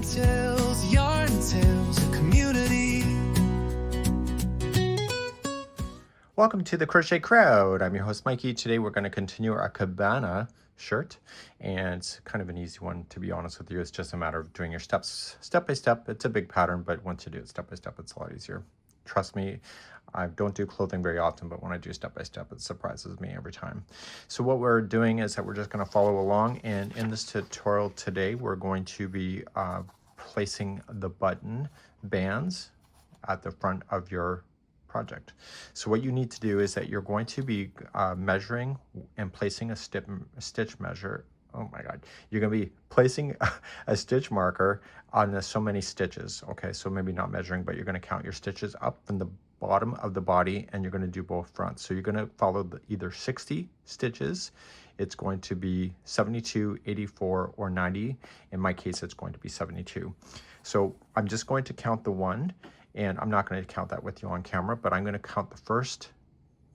tales, yarn tales, a community. Welcome to the Crochet Crowd. I'm your host Mikey. Today we're going to continue our Cabana shirt, and it's kind of an easy one, to be honest with you. It's just a matter of doing your steps step by step. It's a big pattern, but once you do it step by step, it's a lot easier. Trust me, I don't do clothing very often, but when I do step by step, it surprises me every time. So what we're doing is that we're just going to follow along, and in this tutorial today, we're going to be placing the button bands at the front of your project. So what you need to do is that you're going to be measuring and placing a stitch measure. Oh my God, you're going to be placing a stitch marker on so many stitches. Okay, so maybe not measuring, but you're going to count your stitches up from the bottom of the body, and you're going to do both fronts. So you're going to follow either 60 stitches, it's going to be 72, 84, or 90. In my case, it's going to be 72. So I'm just going to count the one, and I'm not going to count that with you on camera, but I'm going to count the first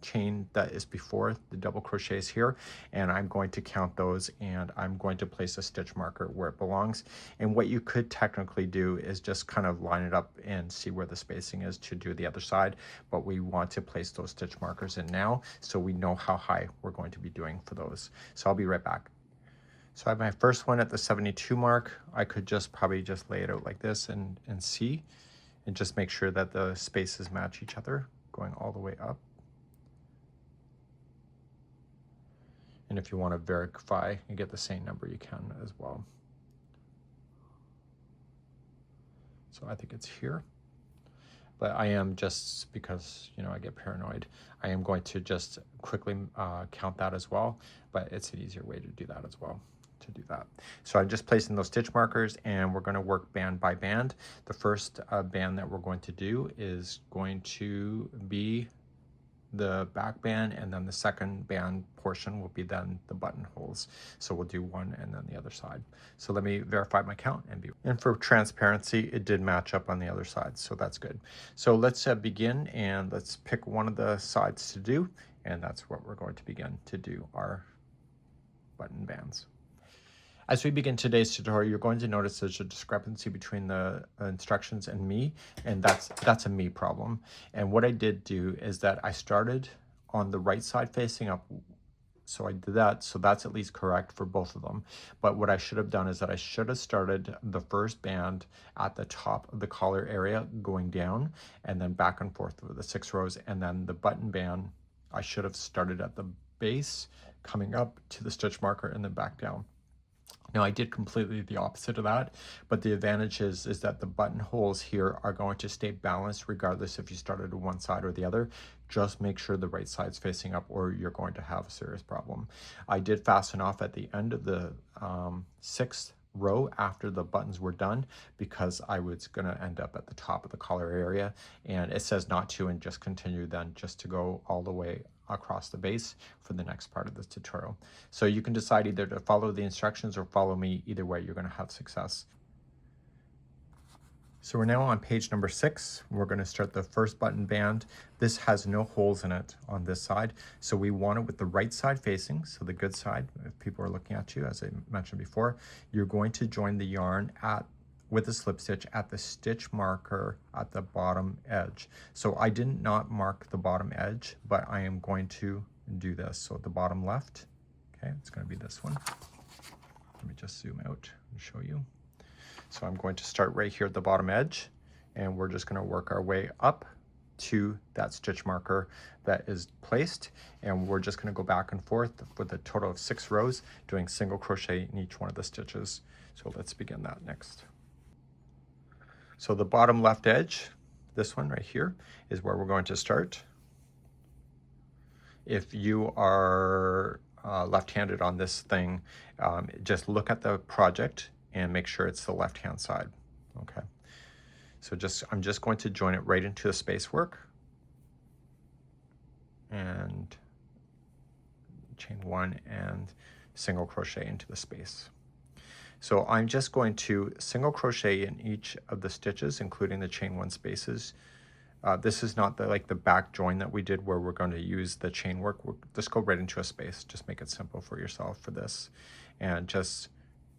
chain that is before the double crochets here, and I'm going to count those, and I'm going to place a stitch marker where it belongs. And what you could technically do is just kind of line it up and see where the spacing is to do the other side, but we want to place those stitch markers in now so we know how high we're going to be doing for those. So I'll be right back. So I have my first one at the 72 mark. I could just probably just lay it out like this and see, and just make sure that the spaces match each other going all the way up. And if you want to verify and get the same number, you can as well. So I think it's here. But I am, just because, you know, I get paranoid, I am going to just quickly count that as well. But it's an easier way to do that as well, to do that. So I'm just placing those stitch markers, and we're going to work band by band. The first band that we're going to do is going to be the back band, and then the second band portion will be then the buttonholes. So we'll do one and then the other side. So let me verify my count and for transparency, it did match up on the other side, so that's good. So let's begin, and let's pick one of the sides to do, and that's what we're going to begin to do, our button bands. As we begin today's tutorial, you're going to notice there's a discrepancy between the instructions and me, and that's a me problem. And what I did do is that I started on the right side facing up. So I did that, so that's at least correct for both of them. But what I should have done is that I should have started the first band at the top of the collar area going down, and then back and forth over the 6 rows, and then the button band, I should have started at the base, coming up to the stitch marker, and then back down. Now I did completely the opposite of that, but the advantage is that the buttonholes here are going to stay balanced regardless if you started on one side or the other. Just make sure the right side's facing up, or you're going to have a serious problem. I did fasten off at the end of the 6th row after the buttons were done, because I was going to end up at the top of the collar area, and it says not to, and just continue then just to go all the way across the base for the next part of this tutorial. So you can decide either to follow the instructions or follow me. Either way, you're going to have success. So we're now on page number 6. We're going to start the first button band. This has no holes in it on this side, so we want it with the right side facing, so the good side. If people are looking at you, as I mentioned before, you're going to join the yarn with a slip stitch at the stitch marker at the bottom edge. So I did not mark the bottom edge, but I am going to do this. So at the bottom left, okay, it's going to be this one. Let me just zoom out and show you. So I'm going to start right here at the bottom edge, and we're just going to work our way up to that stitch marker that is placed, and we're just going to go back and forth with a total of 6 rows, doing single crochet in each one of the stitches. So let's begin that next. So the bottom left edge, this one right here, is where we're going to start. If you are left-handed on this thing, just look at the project and make sure it's the left-hand side. Okay. So I'm just going to join it right into the space work, and chain 1 and single crochet into the space. So I'm just going to single crochet in each of the stitches, including the chain 1 spaces. This is not the back join that we did where we're going to use the chain work. Just go right into a space. Just make it simple for yourself for this. And just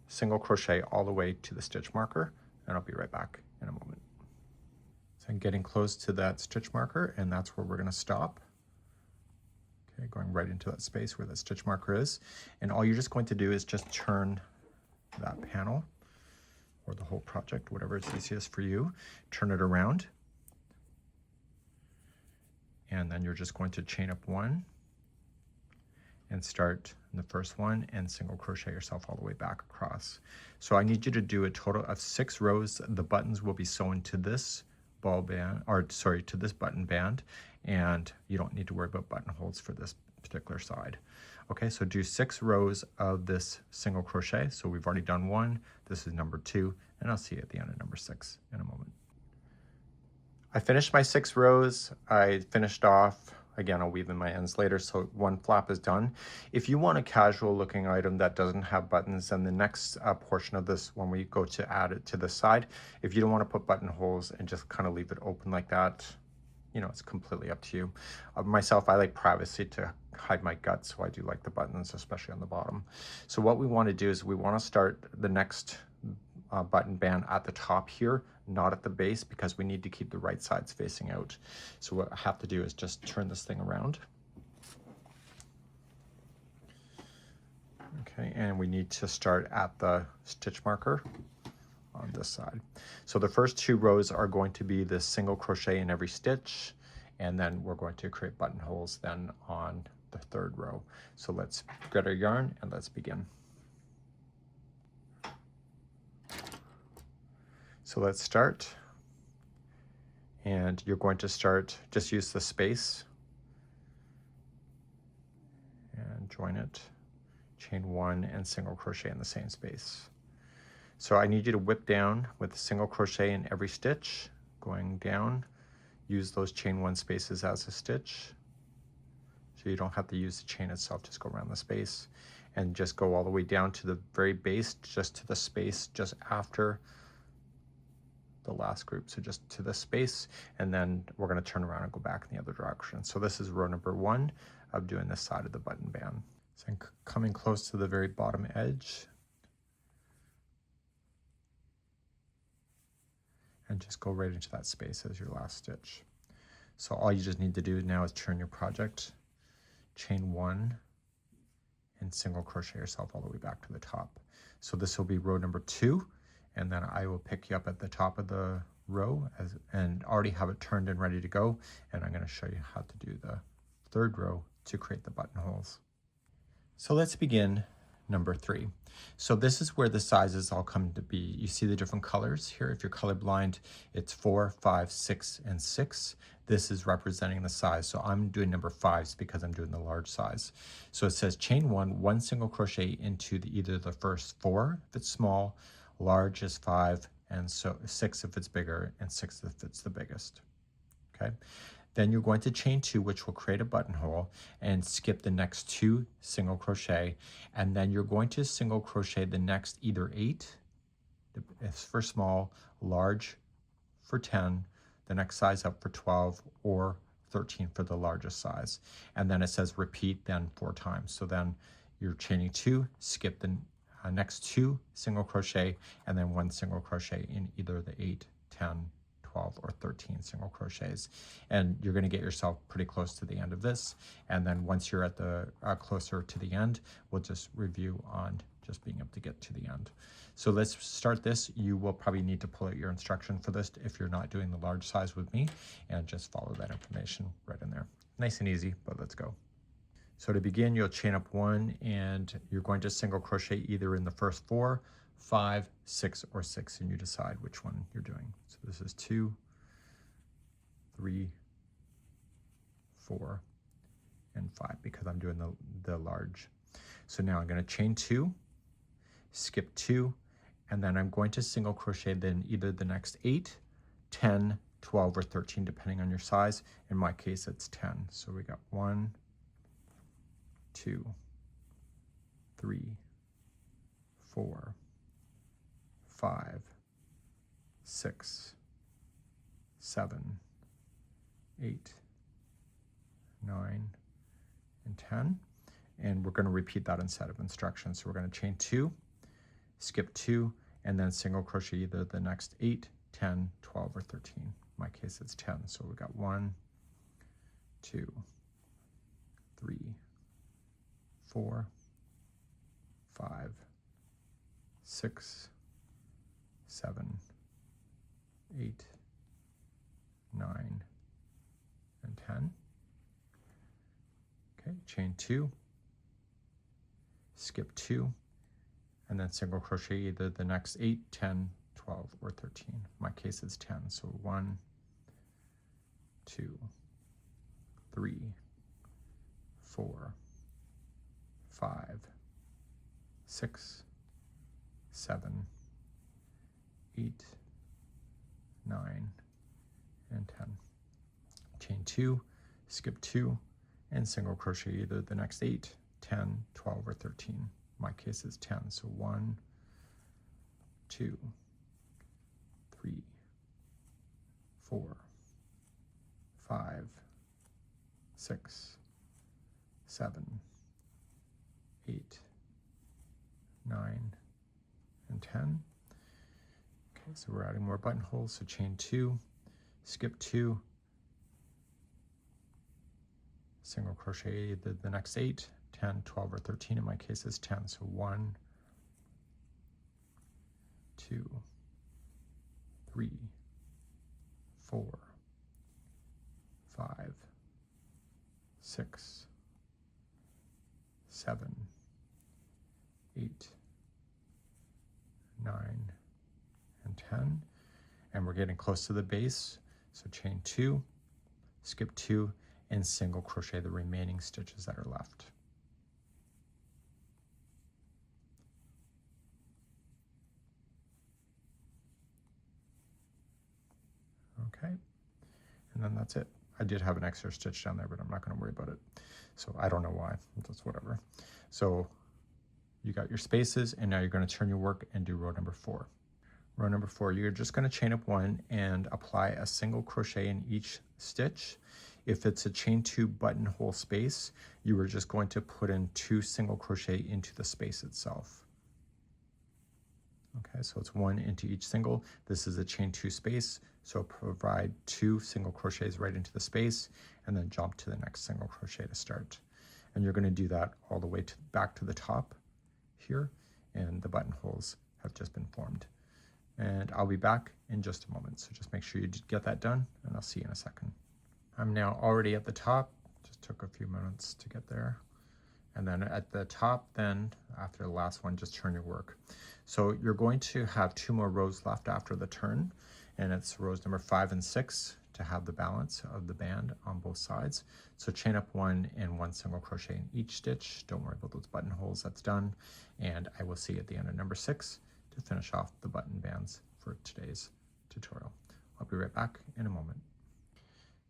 single crochet all the way to the stitch marker, and I'll be right back in a moment. So I'm getting close to that stitch marker, and that's where we're going to stop. Okay, going right into that space where that stitch marker is. And all you're just going to do is just turn that panel or the whole project, whatever is easiest for you, turn it around. And then you're just going to chain up one and start in the first one and single crochet yourself all the way back across. So I need you to do a total of 6 rows. The buttons will be sewn to this ball band, or sorry, to this button band, and you don't need to worry about buttonholes for this particular side. Okay, so do 6 rows of this single crochet. So we've already done 1, this is number 2, and I'll see you at the end of number 6 in a moment. I finished my 6 rows. I finished off, again, I'll weave in my ends later, so 1 flap is done. If you want a casual looking item that doesn't have buttons, then the next portion of this, when we go to add it to the side, if you don't want to put buttonholes and just kind of leave it open like that, you know, it's completely up to you. Myself, I like privacy to hide my guts, so I do like the buttons, especially on the bottom. So what we want to do is we want to start the next button band at the top here, not at the base, because we need to keep the right sides facing out. So what I have to do is just turn this thing around. Okay, and we need to start at the stitch marker on this side. So the first 2 rows are going to be the single crochet in every stitch, and then we're going to create buttonholes then on the 3rd row. So let's get our yarn and let's begin. So let's start, and you're going to start, just use the space and join it, chain 1 and single crochet in the same space. So I need you to whip down with a single crochet in every stitch, going down, use those chain 1 spaces as a stitch. So you don't have to use the chain itself, just go around the space and just go all the way down to the very base, just to the space just after the last group, so just to this space, and then we're going to turn around and go back in the other direction. So this is row number 1 of doing this side of the button band. So I'm coming close to the very bottom edge, and just go right into that space as your last stitch. So all you just need to do now is turn your project, chain 1 and single crochet yourself all the way back to the top. So this will be row number 2, and then I will pick you up at the top of the row and already have it turned and ready to go. And I'm going to show you how to do the 3rd row to create the buttonholes. So let's begin number 3. So this is where the sizes all come to be. You see the different colors here. If you're colorblind, it's 4, 5, 6, and 6. This is representing the size. So I'm doing number 5s because I'm doing the large size. So it says chain 1 single crochet into either the first 4 if it's small, large is 5, and so 6 if it's bigger, and 6 if it's the biggest. Okay, then you're going to chain 2, which will create a buttonhole, and skip the next 2 single crochet, and then you're going to single crochet the next either 8 for small, large for 10, the next size up for 12, or 13 for the largest size. And then it says repeat then 4 times. So then you're chaining 2, skip the next 2 single crochet, and then 1 single crochet in either the 8, 10, 12, or 13 single crochets. And you're going to get yourself pretty close to the end of this. And then once you're at the closer to the end, we'll just review on just being able to get to the end. So let's start this. You will probably need to pull out your instruction for this if you're not doing the large size with me, and just follow that information right in there. Nice and easy, but let's go. So to begin, you'll chain up 1, and you're going to single crochet either in the first 4, 5, 6, or 6, and you decide which one you're doing. So this is 2, 3, 4, and 5 because I'm doing the large. So now I'm going to chain 2, skip 2, and then I'm going to single crochet then either the next 8, 10, 12, or 13 depending on your size. In my case, it's 10. So we got 1, 2, 3, 4, 5, 6, 7, 8, 9, and 10. And we're going to repeat that in set of instructions. So we're going to chain 2, skip 2, and then single crochet either the next 8, 10, 12, or 13. In my case, it's 10. So we got 1, 2, 3, 4, 5, 6, 7, 8, 9, and 10. Okay, chain 2, skip 2, and then single crochet either the next 8, 10, 12, or 13. In my case, it's 10. So 1, 2, 3, 4, 5, 6, 7, 8, 9, and 10. Chain 2, skip 2, and single crochet either the next 8, 10, 12, or 13. In my case is 10. So 1, 2, 3, 4, 5, 6, 7, 8, 9, and 10. Okay, so we're adding more buttonholes. So chain 2, skip 2, single crochet the next 8, 10, 12, or 13. In my case is 10. So 1, 2, 3, 4, 5, 6, 7, 8, 9, and 10. And we're getting close to the base. So chain 2, skip 2, and single crochet the remaining stitches that are left. Okay, and then that's it. I did have an extra stitch down there, but I'm not going to worry about it. So I don't know why, that's whatever. So you got your spaces, and now you're going to turn your work and do row number 4. Row number 4, you're just going to chain up 1 and apply a single crochet in each stitch. If it's a chain 2 buttonhole space, you are just going to put in 2 single crochet into the space itself. Okay, so it's 1 into each single. This is a chain 2 space, so provide 2 single crochets right into the space, and then jump to the next single crochet to start. And you're going to do that all the way to back to the top here, and the buttonholes have just been formed. And I'll be back in just a moment, so just make sure you get that done, and I'll see you in a second. I'm now already at the top, just took a few minutes to get there. And then at the top, then after the last one, just turn your work. So you're going to have 2 more rows left after the turn, and it's rows number 5 and 6 to have the balance of the band on both sides. So chain up 1 and 1 single crochet in each stitch. Don't worry about those buttonholes, that's done. And I will see you at the end of number 6 to finish off the button bands for today's tutorial. I'll be right back in a moment.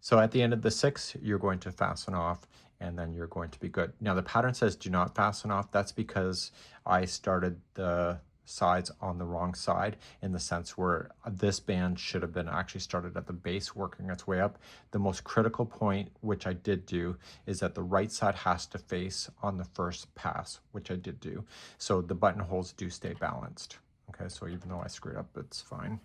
So at the end of the 6, you're going to fasten off, and then you're going to be good. Now the pattern says do not fasten off. That's because I started the sides on the wrong side, in the sense where this band should have been actually started at the base, working its way up. The most critical point, which I did do, is that the right side has to face on the first pass, which I did do. So the buttonholes do stay balanced. Okay, so even though I screwed up, it's fine.